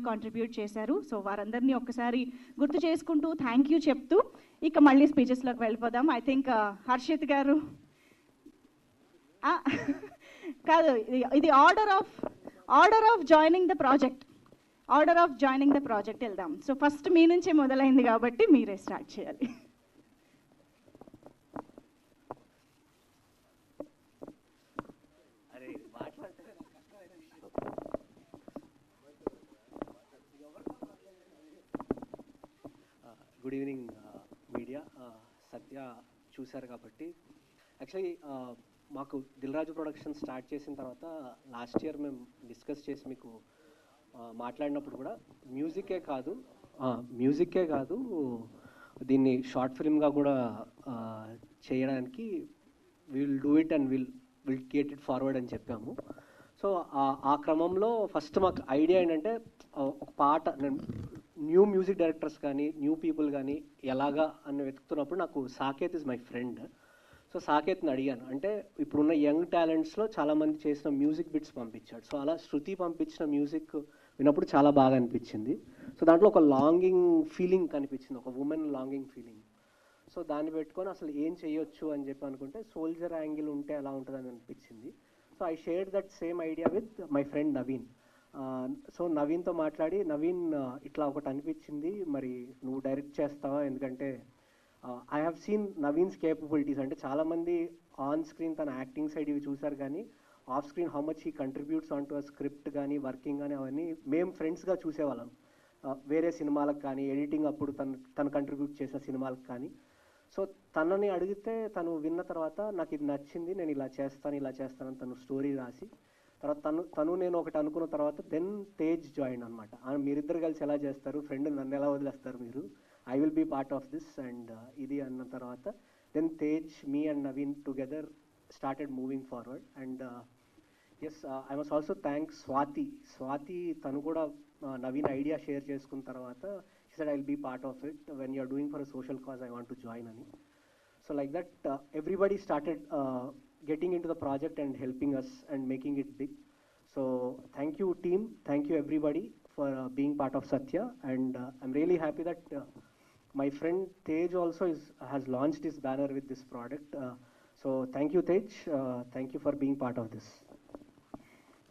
Contribute చేశారు. So వారందరినీ ఒక్కసారి గుర్తు చేసుకుంటూ థ్యాంక్ యూ చెప్తూ ఇక మళ్ళీ స్పీచెస్లోకి వెళ్ళిపోదాం. ఐ థింక్ హర్షిత్ గారు కాదు, ఇది order of joining the project వెళ్దాం. సో ఫస్ట్ మీ నుంచే మొదలైంది కాబట్టి మీరే స్టార్ట్ చేయాలి. Good evening media. సత్య చూశారు కాబట్టి యాక్చువల్లీ మాకు దిల్ రాజు ప్రొడక్షన్ స్టార్ట్ చేసిన తర్వాత లాస్ట్ ఇయర్ మేము డిస్కస్ చేసి మీకు మాట్లాడినప్పుడు కూడా మ్యూజికే కాదు దీన్ని షార్ట్ ఫిల్మ్గా కూడా చేయడానికి will do it and will get it forward అని చెప్పాము. సో ఆ క్రమంలో ఫస్ట్ మాకు ఐడియా ఏంటంటే ఒక పాట న్యూ మ్యూజిక్ డైరెక్టర్స్ కానీ న్యూ పీపుల్ కానీ ఎలాగా అని వెతుకుతున్నప్పుడు నాకు Saketh is my friend. So సాకేత్ని అడిగాను, అంటే ఇప్పుడున్న యంగ్ టాలెంట్స్లో చాలామంది చేసిన మ్యూజిక్ బిట్స్ పంపించాడు. సో అలా శృతి పంపించిన మ్యూజిక్ విన్నప్పుడు చాలా బాగా అనిపించింది. సో దాంట్లో ఒక లాంగింగ్ ఫీలింగ్ కనిపించింది, ఒక ఉమెన్ లాంగింగ్ ఫీలింగ్. సో దాన్ని పెట్టుకొని అసలు ఏం చేయొచ్చు అని చెప్పి అనుకుంటే సోల్జర్ యాంగిల్ ఉంటే ఎలా ఉంటుందని అనిపించింది. So I shared that same idea with my friend Naveen. So నవీన్తో మాట్లాడి, నవీన్ ఇట్లా ఒకటి అనిపించింది, మరి నువ్వు డైరెక్ట్ చేస్తావా? ఎందుకంటే I have seen Naveen's capabilities. అంటే చాలామంది ఆన్ స్క్రీన్ తన యాక్టింగ్ సైడ్ ఇవి చూసారు, కానీ off screen how much he contributes on to a script కానీ వర్కింగ్ కానీ అవన్నీ మేము ఫ్రెండ్స్గా చూసేవాళ్ళం. వేరే సినిమాలకు కానీ ఎడిటింగ్ అప్పుడు తను కంట్రిబ్యూట్ చేసిన సినిమాలకు కానీ. సో తనని అడిగితే తను విన్న తర్వాత నాకు ఇది నచ్చింది, నేను ఇలా చేస్తానని తను స్టోరీ రాసి తర్వాత తను నేను ఒకటి అనుకున్న తర్వాత దెన్ తేజ్ జాయిన్ అనమాట. మీరిద్దరు కలిసి ఎలా చేస్తారు, ఫ్రెండ్ నన్ను ఎలా వదిలేస్తారు మీరు, I will be part of this and ఇది అన్న తర్వాత then Tej, me and Naveen together started moving forward. And yes, I must also thank Swathi. తను కూడా నవీన్ ఐడియా షేర్ చేసుకున్న తర్వాత she said I'll be part of it, when you're doing for a social cause I want to join ani. So like that everybody started getting into the project and helping us and making it big. So thank you team, thank you everybody for being part of Satya. And I'm really happy that my friend Tej also has launched his banner with this product. So thank you Tej, thank you for being part of this.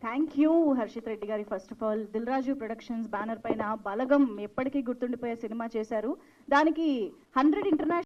Thank you Harshith Reddy గారి. First of all Dil Raju productions banner పైన బలగం ఎప్పటికీ గుర్తుండిపోయే cinema చేశారు. దానికి 100 international